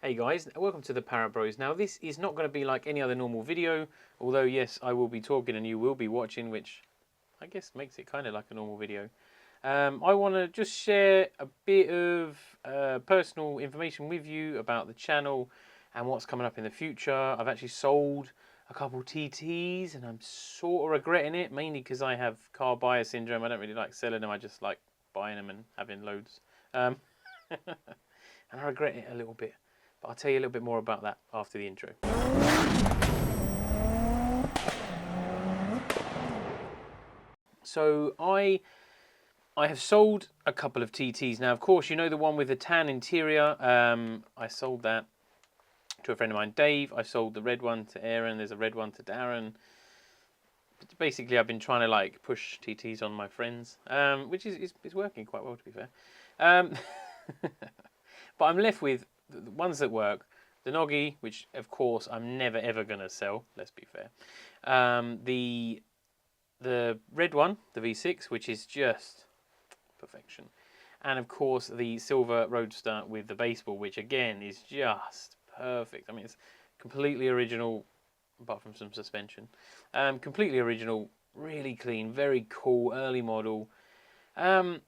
Hey guys, welcome to the Parrott Bros. Now this is not going to be like any other normal video, although yes, I will be talking and you will be watching, which I guess makes it kind of like a normal video. I want to just share a bit of personal information with you about the channel and what's coming up in the future. I've actually sold a couple TTs and I'm sort of regretting it, mainly because I have car buyer syndrome. I don't really like selling them, I just like buying them and having loads. And I regret it a little bit. But I'll tell you a little bit more about that after the intro. So I have sold a couple of TTs. Now, of course, you know the one with the tan interior. I sold that to a friend of mine, Dave. I sold the red one to Aaron. There's a red one to Darren. But basically, I've been trying to like push TTs on my friends, which is working quite well, to be fair. But I'm left with the ones that work. The Noggy, which of course I'm never ever going to sell, let's be fair. The red one, the V6, which is just perfection. And of course the silver Roadster with the baseball, which again is just perfect. I mean, it's completely original, apart from some suspension. Completely original, really clean, very cool, early model. And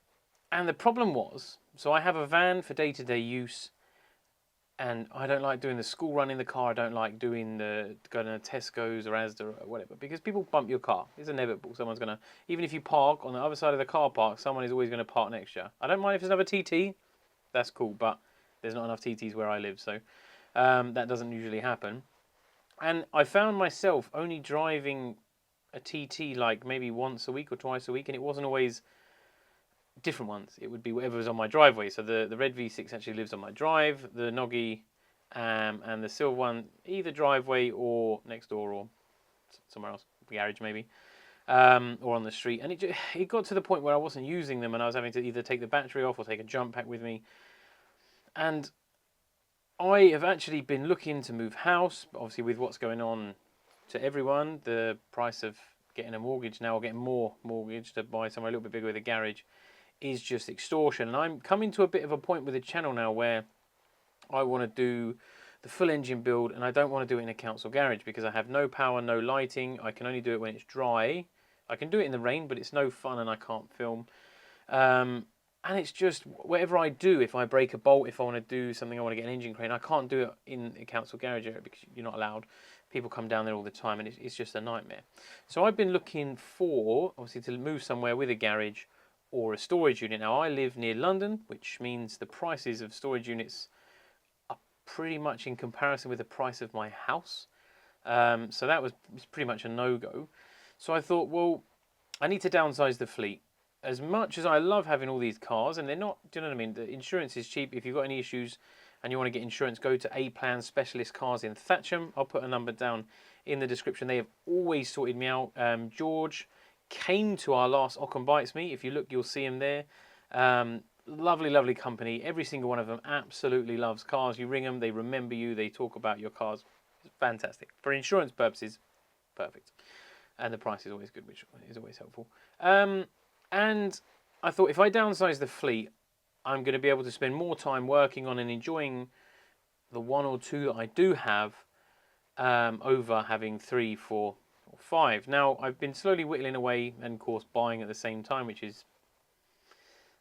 the problem was, so I have a van for day-to-day use, and I don't like doing the school run in the car. I don't like doing the going to Tesco's or Asda or whatever, because people bump your car. It's inevitable. Someone's going to, even if you park on the other side of the car park, someone is always going to park next to you. I don't mind if there's another TT. That's cool, but there's not enough TTs where I live, so that doesn't usually happen. And I found myself only driving a TT like maybe once a week or twice a week, and it wasn't always different ones. It would be whatever was on my driveway. So the red V6 actually lives on my drive, the Noggy and the silver one either driveway or next door or somewhere else, garage maybe, or on the street. And it got to the point where I wasn't using them and I was having to either take the battery off or take a jump pack with me. And I have actually been looking to move house, obviously with what's going on to everyone, the price of getting a mortgage now, or getting more mortgage to buy somewhere a little bit bigger with a garage, is just extortion. And I'm coming to a bit of a point with the channel now where I want to do the full engine build, and I don't want to do it in a council garage because I have no power, no lighting. I can only do it when it's dry. I can do it in the rain, but it's no fun and I can't film. And it's just whatever I do, if I break a bolt, if I want to do something, I want to get an engine crane, I can't do it in a council garage area because you're not allowed. People come down there all the time and it's just a nightmare. So I've been looking for, obviously, to move somewhere with a garage or a storage unit. Now I live near London, which means the prices of storage units are pretty much in comparison with the price of my house. So that was pretty much a no-go. So I thought, well, I need to downsize the fleet. As much as I love having all these cars, and they're not, do you know what I mean? The insurance is cheap. If you've got any issues and you want to get insurance, go to A-Plan Specialist Cars in Thatcham. I'll put a number down in the description. They have always sorted me out. George came to our last Occam Bites Me. If you look, you'll see him there. Lovely, lovely company. Every single one of them absolutely loves cars. You ring them, they remember you, they talk about your cars. It's fantastic. For insurance purposes, perfect. And the price is always good, which is always helpful. And I thought if I downsize the fleet, I'm going to be able to spend more time working on and enjoying the one or two that I do have over having 3, 4, or 5. Now, I've been slowly whittling away and, of course, buying at the same time, which is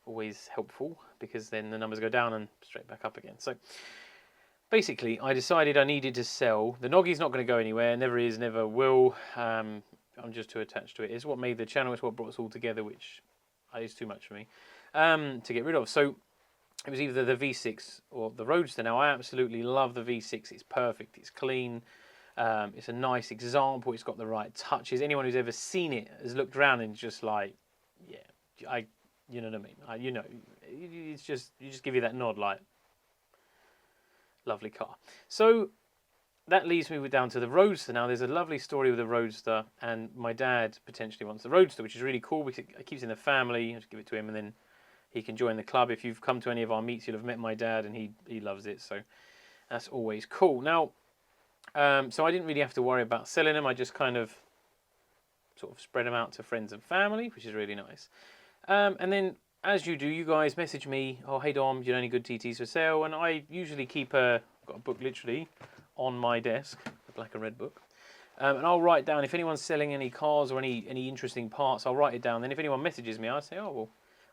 always helpful because then the numbers go down and straight back up again. So basically, I decided I needed to sell. The Noggy's not going to go anywhere, never is, never will. I'm just too attached to it. It's what made the channel, it's what brought us all together, which is too much for me to get rid of. So it was either the V6 or the Roadster. Now, I absolutely love the V6. It's perfect. It's clean. It's a nice example. It's got the right touches. Anyone who's ever seen it has looked around and just like, yeah, you know what I mean? It's just, you just give you that nod like, lovely car. So that leads me down to the Roadster. Now, there's a lovely story with the Roadster, and my dad potentially wants the Roadster, which is really cool because it keeps in the family. I just give it to him, and then he can join the club. If you've come to any of our meets, you'll have met my dad, and he loves it, so that's always cool. Now, so I didn't really have to worry about selling them. I just kind of sort of spread them out to friends and family, which is really nice. And then, as you do, you guys message me, oh, hey Dom, do you know any good TTs for sale? And I usually keep a I've got a book literally on my desk, the black and red book. And I'll write down if anyone's selling any cars or any interesting parts. I'll write it down. Then if anyone messages me, I say, oh well,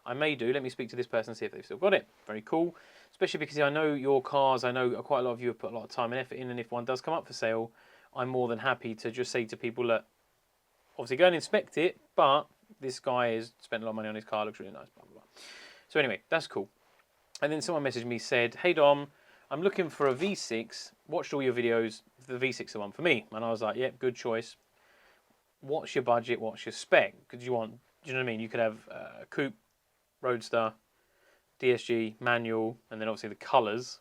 I may do. Let me speak to this person and see if they've still got it. Very cool. Especially because I know your cars. I know quite a lot of you have put a lot of time and effort in. And if one does come up for sale, I'm more than happy to just say to people, look, obviously go and inspect it, but this guy has spent a lot of money on his car. Looks really nice. Blah blah blah. So anyway, that's cool. And then someone messaged me, said, hey Dom, I'm looking for a V6. Watched all your videos. The V6 is the one for me. And I was like, yep, good choice. What's your budget? What's your spec? Because you want, do you know what I mean? You could have a coupe, roadster, DSG, manual, and then obviously the colours.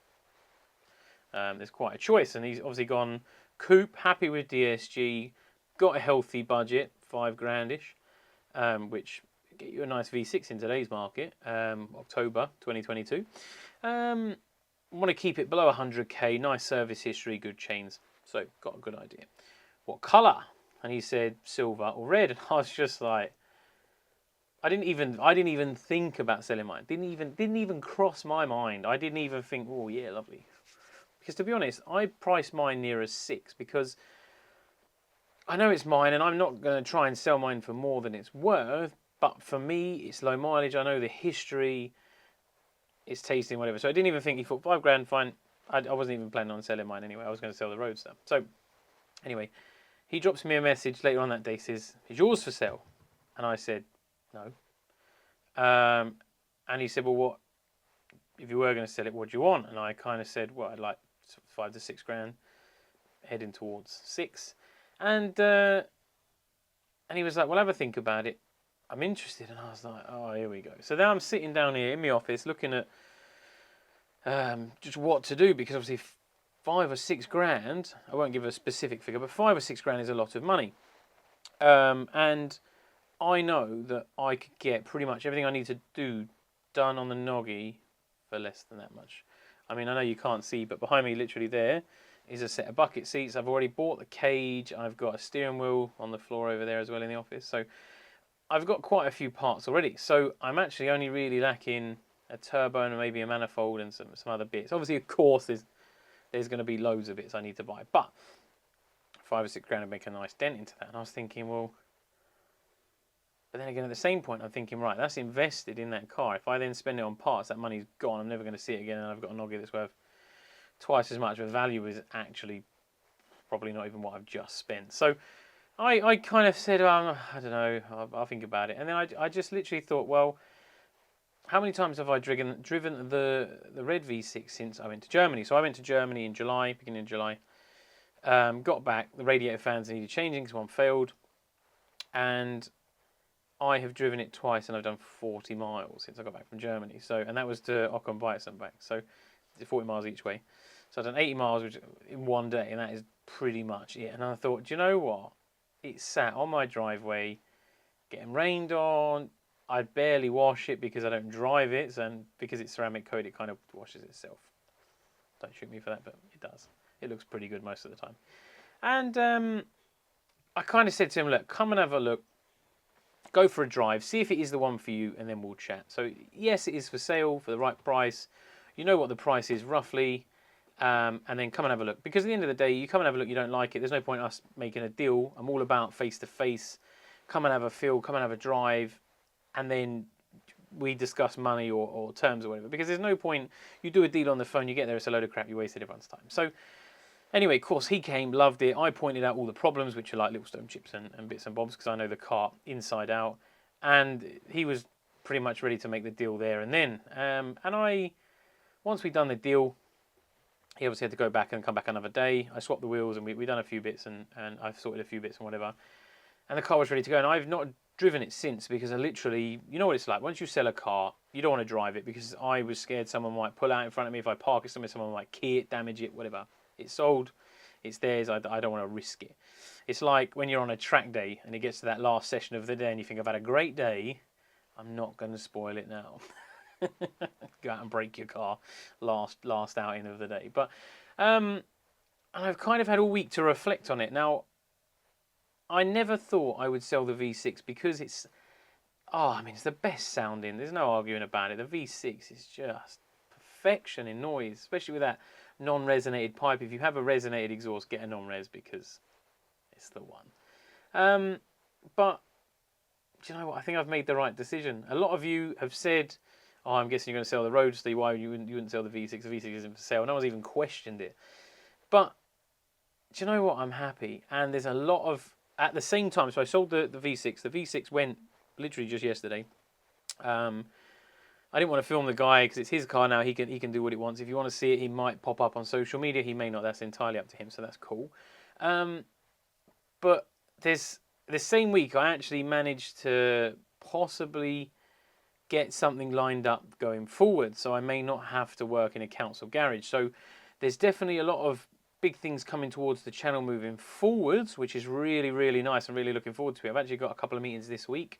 There's quite a choice. And he's obviously gone coupe, happy with DSG, got a healthy budget, £5,000-ish, which get you a nice V6 in today's market, October 2022. Want to keep it below 100k, nice service history, good chains. So got a good idea. What colour? And he said silver or red, and I was just like, I didn't even think about selling mine. Didn't even cross my mind. I didn't even think, oh yeah, lovely. Because to be honest, I priced mine near a 6 because I know it's mine, and I'm not going to try and sell mine for more than it's worth. But for me, it's low mileage. I know the history. It's tasting, whatever. So I didn't even think. He thought £5,000, fine. I wasn't even planning on selling mine anyway. I was going to sell the Roadster. So anyway, he drops me a message later on that day. Says, "Is yours for sale?" And I said, "No." And he said, "Well, what? If you were going to sell it, what do you want?" And I kind of said, "Well, I'd like 5 to 6 grand, heading towards 6." And he was like, "Well, have a think about it. I'm interested." And I was like, oh, here we go. So now I'm sitting down here in my office looking at just what to do, because obviously 5 or 6 grand, I won't give a specific figure, but 5 or 6 grand is a lot of money. And I know that I could get pretty much everything I need to do done on the Noggy for less than that much. I mean, I know you can't see, but behind me, literally there, is a set of bucket seats. I've already bought the cage. I've got a steering wheel on the floor over there as well in the office. So I've got quite a few parts already, so I'm actually only really lacking a turbo and maybe a manifold and some other bits. Obviously, of course, there's going to be loads of bits I need to buy, but 5 or 6 grand would make a nice dent into that. And I was thinking, well, but then again, at the same point, I'm thinking, right, that's invested in that car. If I then spend it on parts, that money's gone. I'm never going to see it again, and I've got a Noggy that's worth twice as much. The value is actually probably not even what I've just spent. So I kind of said, I don't know, I'll think about it. And then I just literally thought, well, how many times have I driven the red V6 since I went to Germany? So I went to Germany in July, beginning of July. Got back, the radiator fans needed changing because one failed. And I have driven it twice, and I've done 40 miles since I got back from Germany. So, and that was to Ocon Bites and back. So 40 miles each way. So I've done 80 miles in one day, and that is pretty much it. And I thought, do you know what? It sat on my driveway, getting rained on. I barely wash it because I don't drive it, and because it's ceramic coated, it kind of washes itself. Don't shoot me for that, but it does. It looks pretty good most of the time. And I kind of said to him, look, come and have a look. Go for a drive, see if it is the one for you, and then we'll chat. So yes, it is for sale for the right price. You know what the price is roughly. And then come and have a look. Because at the end of the day, you come and have a look, you don't like it, there's no point in us making a deal. I'm all about face-to-face. Come and have a feel, come and have a drive, and then we discuss money or terms or whatever. Because there's no point, you do a deal on the phone, you get there, it's a load of crap, you wasted everyone's time. So anyway, of course, he came, loved it. I pointed out all the problems, which are like little stone chips and bits and bobs, because I know the car inside out. And he was pretty much ready to make the deal there and then. Once we'd done the deal, he obviously had to go back and come back another day. I swapped the wheels, and we done a few bits, and I've sorted a few bits and whatever. And the car was ready to go, and I've not driven it since, because I literally, you know what it's like. Once you sell a car, you don't want to drive it, because I was scared someone might pull out in front of me. If I park it somewhere, someone might key it, damage it, whatever. It's sold. It's theirs. I don't want to risk it. It's like when you're on a track day, and it gets to that last session of the day, and you think, I've had a great day. I'm not going to spoil it now. Go out and break your car last outing of the day. But and I've kind of had all week to reflect on it. Now, I never thought I would sell the V6 because it's it's the best sounding. There's no arguing about it. The V6 is just perfection in noise, especially with that non-resonated pipe. If you have a resonated exhaust, get a non-res because it's the one. But do you know what? I think I've made the right decision. A lot of you have said, "Oh, I'm guessing you're going to sell the Roadster. Why you wouldn't sell the V6? The V6 isn't for sale." No one's even questioned it. But do you know what? I'm happy, and there's a lot of at the same time. So I sold the V6. The V6 went literally just yesterday. I didn't want to film the guy because it's his car now. He can do what he wants. If you want to see it, he might pop up on social media. He may not. That's entirely up to him. So that's cool. But there's the same week I actually managed to possibly get something lined up going forward. So I may not have to work in a council garage. So there's definitely a lot of big things coming towards the channel moving forwards, which is really, really nice. I'm really looking forward to it. I've actually got a couple of meetings this week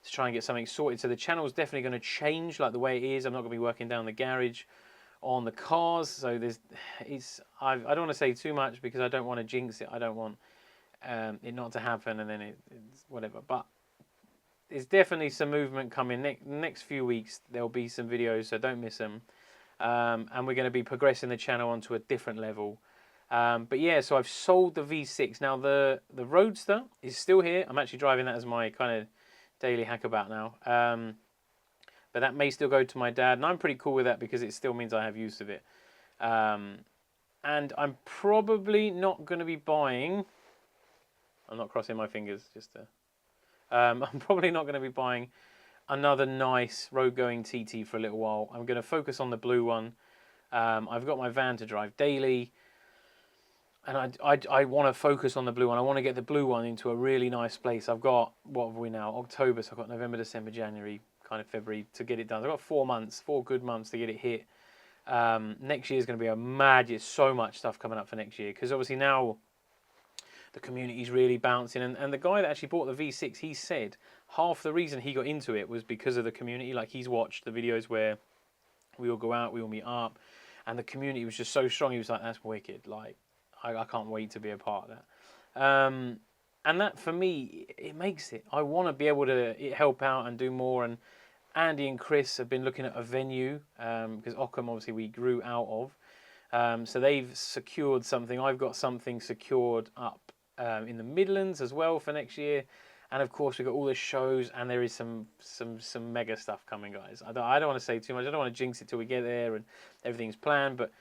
to try and get something sorted. So the channel is definitely going to change, like the way it is. I'm not going to be working down the garage on the cars. So I don't want to say too much because I don't want to jinx it. I don't want it not to happen and then it's whatever. But there's definitely some movement coming. Next few weeks there'll be some videos, so don't miss them. And we're going to be progressing the channel onto a different level. But yeah, so I've sold the V6. Now the Roadster is still here. I'm actually driving that as my kind of daily hackabout now. But that may still go to my dad, and I'm pretty cool with that because it still means I have use of it. And I'm probably not going to be buying. I'm not crossing my fingers just to. I'm probably not going to be buying another nice road-going TT for a little while. I'm going to focus on the blue one. I've got my van to drive daily. And I want to focus on the blue one. I want to get the blue one into a really nice place. I've got, what have we now? October, so I've got November, December, January, kind of February to get it done. I've got 4 months, 4 good months to get it hit. Next year is going to be a mad year. So much stuff coming up for next year. Because obviously now the community's really bouncing. And the guy that actually bought the V6, he said half the reason he got into it was because of the community. Like he's watched the videos where we all go out, we all meet up. And the community was just so strong. He was like, that's wicked. Like, I can't wait to be a part of that. And that, for me, it makes it. I want to be able to help out and do more. And Andy and Chris have been looking at a venue, because Ockham, obviously, we grew out of. So they've secured something. I've got something secured up in the Midlands as well for next year. And, of course, we've got all the shows, and there is some mega stuff coming, guys. I don't want to say too much. I don't want to jinx it till we get there and everything's planned, but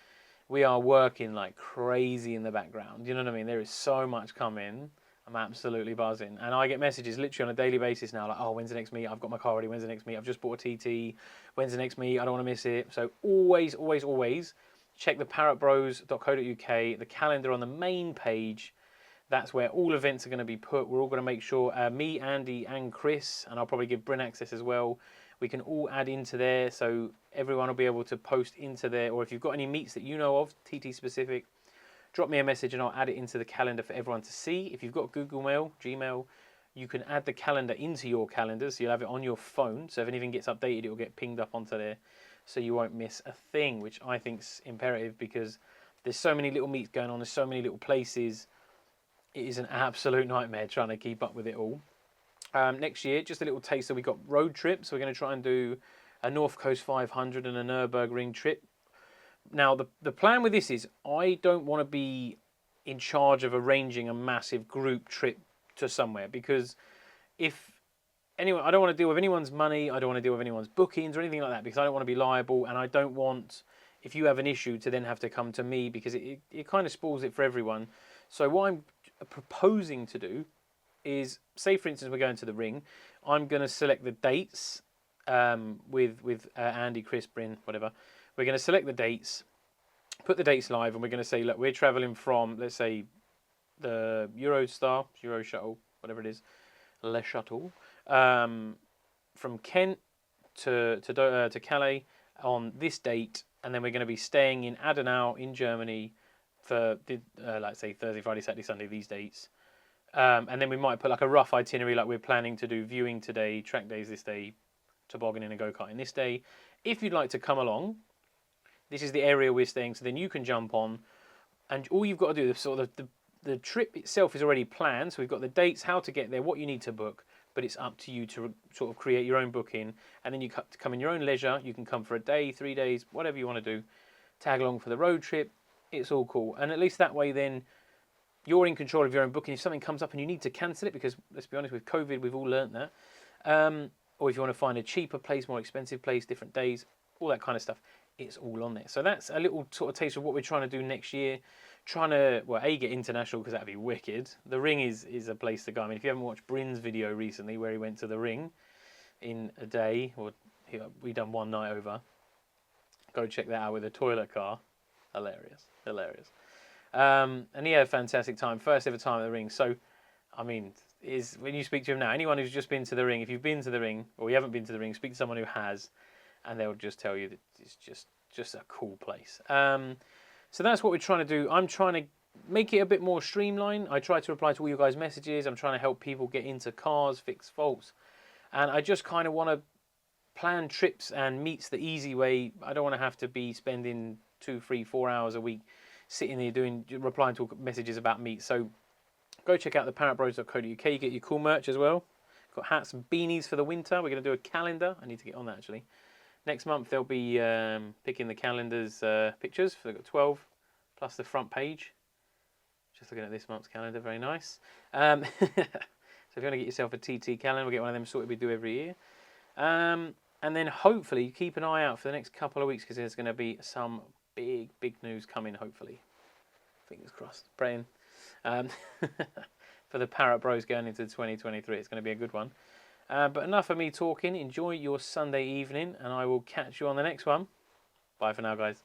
we are working like crazy in the background. You know what I mean? There is so much coming. I'm absolutely buzzing. And I get messages literally on a daily basis now like, oh, when's the next meet? I've got my car ready. When's the next meet? I've just bought a TT. When's the next meet? I don't want to miss it. So always, always, always check the parrottbros.co.uk, the calendar on the main page. That's where all events are going to be put. We're all going to make sure, me, Andy and Chris, and I'll probably give Bryn access as well, we can all add into there, so everyone will be able to post into there. Or if you've got any meets that you know of, TT specific, drop me a message and I'll add it into the calendar for everyone to see. If you've got Google Mail, Gmail, you can add the calendar into your calendar, so you'll have it on your phone. So if anything gets updated, it will get pinged up onto there, so you won't miss a thing, which I think's imperative because there's so many little meets going on, there's so many little places. It is an absolute nightmare trying to keep up with it all. Next year, just a little taster, we've got road trips. We're going to try and do a North Coast 500 and a Nürburgring trip. Now, the plan with this is I don't want to be in charge of arranging a massive group trip to somewhere because I don't want to deal with anyone's money, I don't want to deal with anyone's bookings or anything like that because I don't want to be liable, and I don't want, if you have an issue, to then have to come to me because it kind of spoils it for everyone. So what I'm proposing to do is, say for instance we're going to the ring, I'm going to select the dates with Andy, Chris, Bryn, whatever. We're going to select the dates, put the dates live, and we're going to say, look, we're travelling from, let's say, the Euro Shuttle, whatever it is, Le Shuttle, from Kent to Calais on this date, and then we're going to be staying in Adenau in Germany for, like say, Thursday, Friday, Saturday, Sunday, these dates. And then we might put like a rough itinerary, like we're planning to do viewing today, track days this day, tobogganing and go-karting this day. If you'd like to come along, this is the area we're staying, so then you can jump on, and all you've got to do, the trip itself is already planned, so we've got the dates, how to get there, what you need to book, but it's up to you to sort of create your own booking, and then you come in your own leisure. You can come for a day, 3 days, whatever you want to do, tag along for the road trip. it's all cool. And at least that way then you're in control of your own booking. If something comes up and you need to cancel it, because let's be honest, with COVID, we've all learnt that. Or if you want to find a cheaper place, more expensive place, different days, all that kind of stuff, it's all on there. So that's a little sort of taste of what we're trying to do next year. Trying to, well, A, get international, because that'd be wicked. The Ring is a place to go. I mean, if you haven't watched Bryn's video recently where he went to the Ring in a day, or we done one night over, go check that out with a toilet car. Hilarious, hilarious. And he had a fantastic time, first ever time at the Ring. So, I mean, is when you speak to him now, anyone who's just been to the Ring, if you've been to the Ring or you haven't been to the Ring, speak to someone who has, and they'll just tell you that it's just a cool place. So that's what we're trying to do. I'm trying to make it a bit more streamlined. I try to reply to all you guys' messages. I'm trying to help people get into cars, fix faults, and I just kind of want to plan trips and meets the easy way. I don't want to have to be spending 2, 3, 4 hours a week sitting there replying to messages about meets. So go check out the parrottbros.co.uk. You get your cool merch as well. Got hats and beanies for the winter. We're going to do a calendar. I need to get on that actually. Next month they'll be picking the calendar's pictures. They've got 12 plus the front page. Just looking at this month's calendar, very nice. So if you want to get yourself a TT calendar, we'll get one of them sorted we do every year. And then hopefully keep an eye out for the next couple of weeks, because there's going to be some big news coming, hopefully. Fingers crossed. Praying. For the Parrott Bros going into 2023. It's going to be a good one. But enough of me talking. Enjoy your Sunday evening, and I will catch you on the next one. Bye for now, guys.